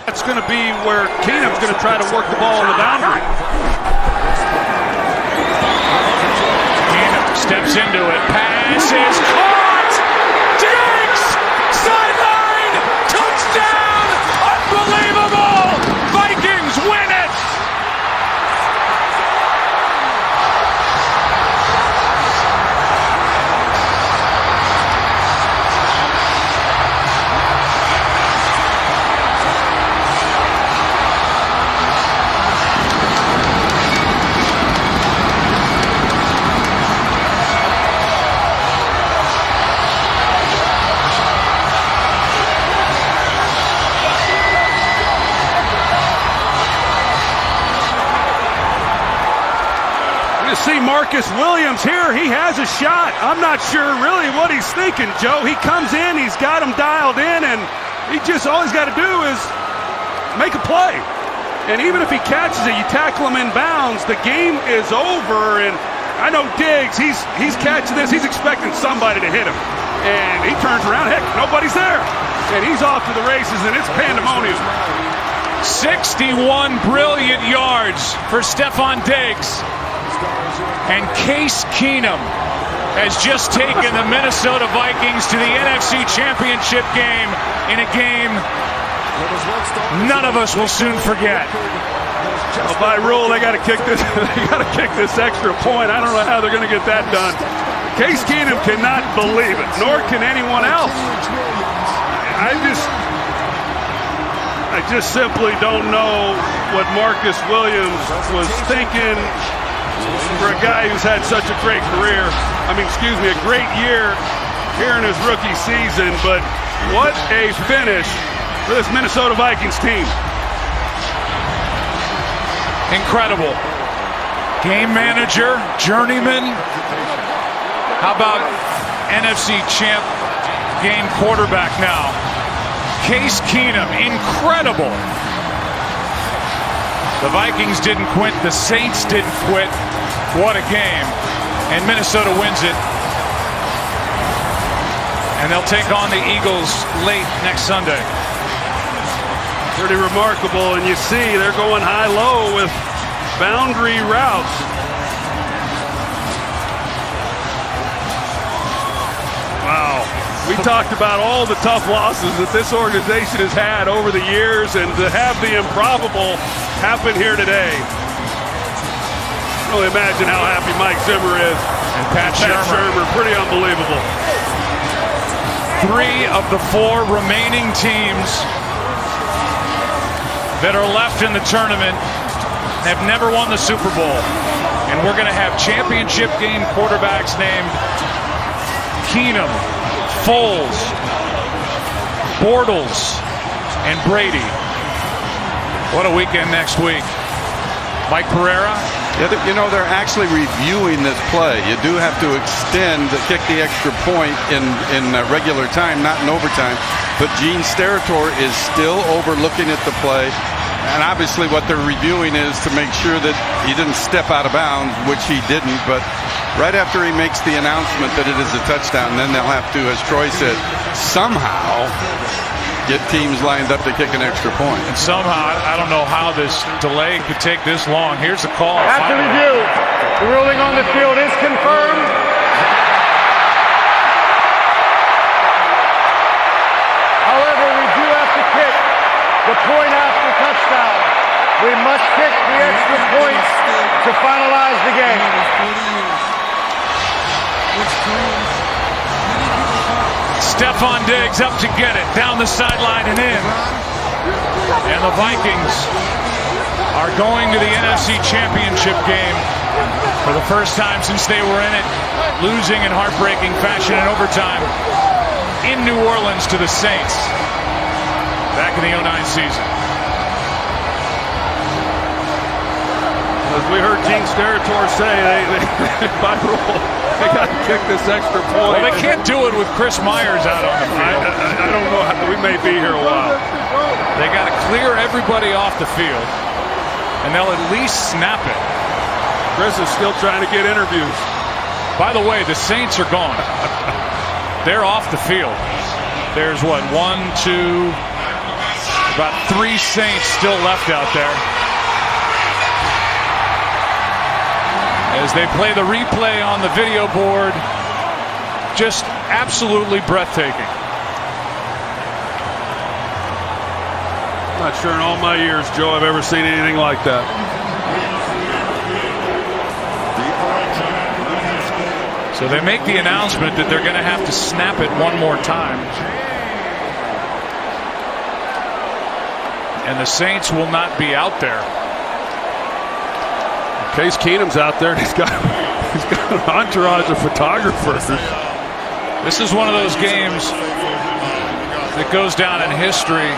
That's going to be where Keenum's going to try to work the ball on the boundary. Keenum steps into it. Pass is caught. Diggs! Sideline! Touchdown! Unbelievable! Vikings win it! See Marcus Williams here. He has a shot. I'm not sure really what he's thinking, Joe. He comes in, he's got him dialed in, and all he's got to do is make a play. And even if he catches it, you tackle him in bounds, the game is over. And I know Diggs, he's catching this, he's expecting somebody to hit him. And he turns around, heck, nobody's there. And he's off to the races, and it's pandemonium. 61 brilliant yards for Stefon Diggs. And Case Keenum has just taken the Minnesota Vikings to the NFC Championship game in a game none of us will soon forget. Well, by rule, they got to kick this. They got to kick this extra point. I don't know how they're going to get that done. Case Keenum cannot believe it, nor can anyone else. I just simply don't know what Marcus Williams was thinking. For a guy who's had such a great career, a great year here in his rookie season, but what a finish for this Minnesota Vikings team. Incredible. Game manager, journeyman. How about NFC champ game quarterback now? Case Keenum, incredible. The Vikings didn't quit, the Saints didn't quit. What a game. And Minnesota wins it. And they'll take on the Eagles late next Sunday. Pretty remarkable, and you see they're going high-low with boundary routes. Wow. We talked about all the tough losses that this organization has had over the years, and to have the improbable happen here today. Really imagine how happy Mike Zimmer is. And Pat Shurmur. Pretty unbelievable. 3 of the 4 remaining teams that are left in the tournament have never won the Super Bowl. And we're going to have championship game quarterbacks named Keenum, Foles, Bortles, and Brady. What a weekend next week. Mike Pereira. Yeah, they're actually reviewing this play. You do have to kick the extra point in regular time, not in overtime. But Gene Steratore is still overlooking at the play. And obviously what they're reviewing is to make sure that he didn't step out of bounds, which he didn't. But right after he makes the announcement that it is a touchdown, then they'll have to, as Troy said, somehow get teams lined up to kick an extra point. And somehow, I don't know how this delay could take this long. Here's the call. After review, the ruling on the field is confirmed. However, we do have to kick the point after touchdown. We must kick the extra point to finalize the game. Stefon Diggs up to get it, down the sideline and in. And the Vikings are going to the NFC Championship game for the first time since they were in it, losing in heartbreaking fashion in overtime in New Orleans to the Saints back in the 09 season. As we heard Gene Steratore say, by rule, they got to kick this extra point. Well, they can't do it with Chris Myers out on the field. I don't know. We may be here a while. They got to clear everybody off the field, and they'll at least snap it. Chris is still trying to get interviews. By the way, the Saints are gone. They're off the field. There's what, 1, 2, About 3 Saints still left out there. As they play the replay on the video board, just absolutely breathtaking. Not sure in all my years, Joe, I've ever seen anything like that. So they make the announcement that they're going to have to snap it one more time. And the Saints will not be out there. Case Keenum's out there. He's got an entourage of photographers. This is one of those games that goes down in history.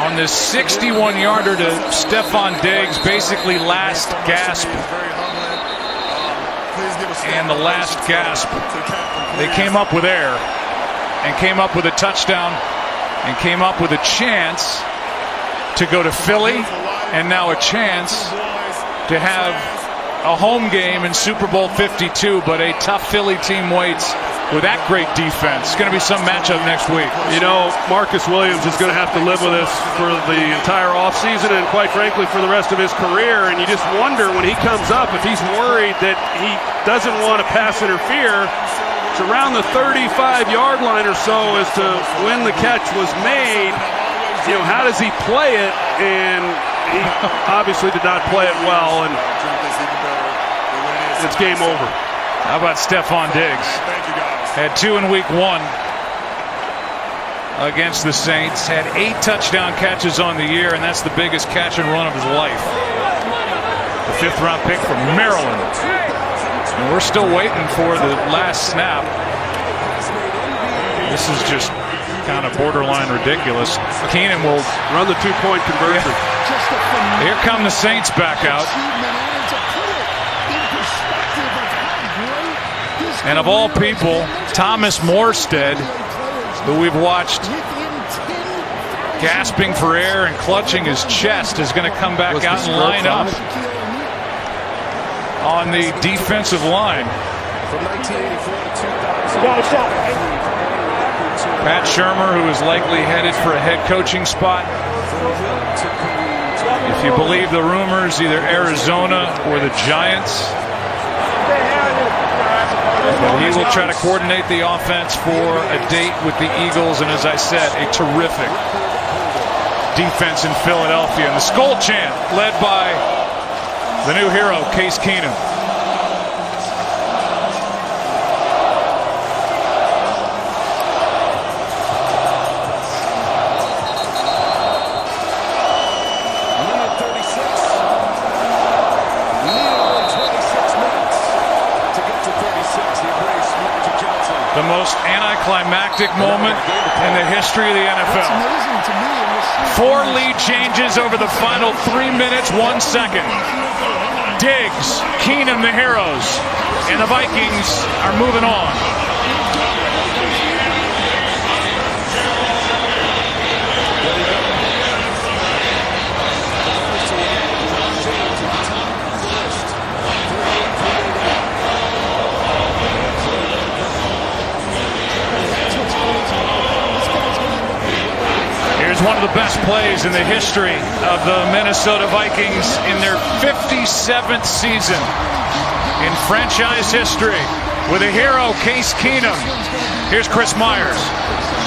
On this 61-yarder to Stefon Diggs, basically last gasp. And the last gasp, they came up with air and came up with a touchdown and came up with a chance to go to Philly, and now a chance to have a home game in Super Bowl 52, but a tough Philly team waits with that great defense. It's going to be some matchup next week. You know, Marcus Williams is going to have to live with this for the entire offseason and, quite frankly, for the rest of his career. And you just wonder when he comes up if he's worried that he doesn't want to pass interfere. It's around the 35-yard line or so as to when the catch was made. You know, how does he play it? And he obviously did not play it well, and it's game over. How about Stefon Diggs? Had 2 in week 1 against the Saints. Had 8 touchdown catches on the year, and that's the biggest catch and run of his life. The 5th-round pick from Maryland. And we're still waiting for the last snap. This is just kind of borderline ridiculous. Keenum will run the 2-point conversion. Yeah. Here come the Saints back out. And of all people, Thomas Morstead, who we've watched gasping for air and clutching his chest, is going to come back out and line up on the defensive line. Pat Shurmur, who is likely headed for a head coaching spot. If you believe the rumors, either Arizona or the Giants. But he will try to coordinate the offense for a date with the Eagles, and as I said, a terrific defense in Philadelphia. And the Skull Chant, led by the new hero, Case Keenum. The most anticlimactic moment in the history of the NFL. 4 lead changes over the final 3 minutes, 1 second. Diggs, Keenum, the heroes, and the Vikings are moving on. One of the best plays in the history of the Minnesota Vikings in their 57th season in franchise history with a hero, Case Keenum. Here's Chris Myers.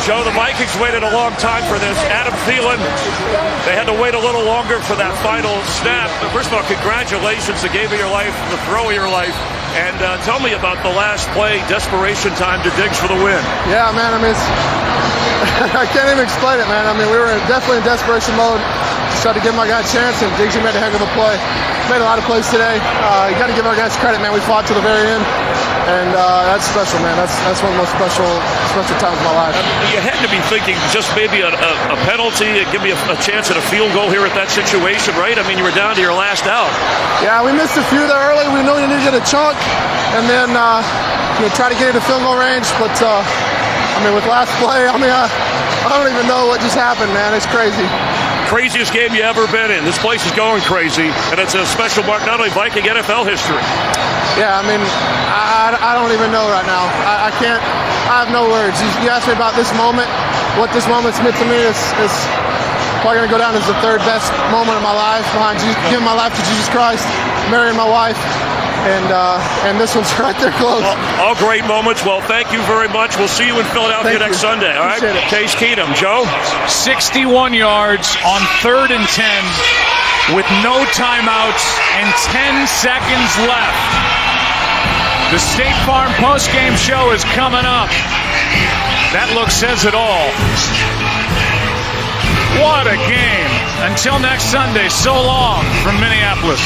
Joe, the Vikings waited a long time for this. Adam Thielen, they had to wait a little longer for that final snap. But first of all, congratulations, the game of your life, the throw of your life. And tell me about the last play, desperation time to Diggs for the win. Yeah, man, I mean, I can't even explain it, man. I mean, we were definitely in desperation mode. Just tried to give my guy a chance, and Diggs made a heck of a play. Made a lot of plays today. You got to give our guys credit, man. We fought to the very end, and that's special, man. That's one of the most special times of my life. You had to be thinking just maybe a penalty, give me a chance at a field goal here at that situation, right? I mean, you were down to your last out. Yeah, we missed a few there early. We knew we needed to get a chunk, and then try to get into field goal range. But I mean, with last play, I mean, I don't even know what just happened, man. It's crazy. Craziest game you ever been in. This place is going crazy, and it's a special mark, not only Viking NFL history. Yeah, I mean, I don't even know right now. I can't. I have no words. You asked me about this moment. what this moment's meant to me is probably going to go down as the third best moment of my life, behind giving my life to Jesus Christ, marrying my wife, and this one's right there close. All great moments. Well, thank you very much. We'll see you in Philadelphia next Sunday. All right, Case Keenum. Joe? 61 yards on 3rd and 10 with no timeouts and 10 seconds left. The State Farm postgame show is coming up. That look says it all. What a game. Until next Sunday, so long from Minneapolis.